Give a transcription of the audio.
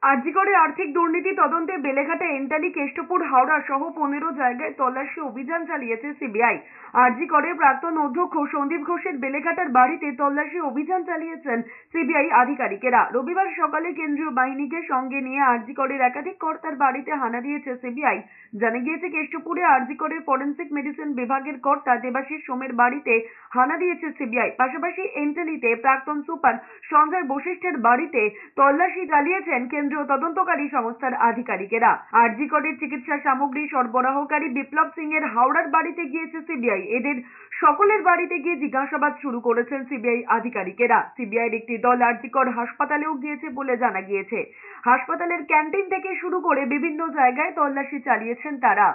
আরজিকরে আর্থিক দুর্নীতি তদন্তে বেলেঘাটা, এন্টালি, কেষ্টপুর, হাওড়া সহ 15 জায়গায় তল্লাশি অভিযান চালিয়েছে সিবিআই। আরজিকরের প্রাক্তন অধ্যক্ষ সন্দীপ ঘোষের বেলেঘাটার বাড়িতে তল্লাশি অভিযান চালিয়েছেন সিবিআই আধিকারিকেরা। রবিবার সকালে কেন্দ্রীয় বাহিনীকে সঙ্গে নিয়ে আরজিকরের একাধিক কর্তার বাড়িতে হানা দিয়েছে সিবিআই। জানা গিয়েছে, কেষ্টপুরে আরজিকরের ফরেনসিক মেডিসিন বিভাগের কর্তা দেবাশিস সোমের বাড়িতে হানা দিয়েছে সিবিআই। পাশাপাশি এন্টালিতে প্রাক্তন সুপার সঞ্জয় বশিষ্ঠের বাড়িতে তল্লাশি চালিয়েছেন কেন্দ্রীয় তদন্তকারী সংস্থার আধিকারিকেরা। আরজি করের চিকিৎসা সামগ্রী সরবরাহকারী বিপ্লব সিং এর হাওড়ার বাড়িতে গিয়েছে সিবিআই। এদের সকলের বাড়িতে গিয়ে জিজ্ঞাসাবাদ শুরু করেছেন সিবিআই আধিকারিকেরা। সিবিআইয়ের একটি দল আরজি কর হাসপাতালেও গিয়েছে বলে জানা গিয়েছে। হাসপাতালের ক্যান্টিন থেকে শুরু করে বিভিন্ন জায়গায় তল্লাশি চালিয়েছেন তারা।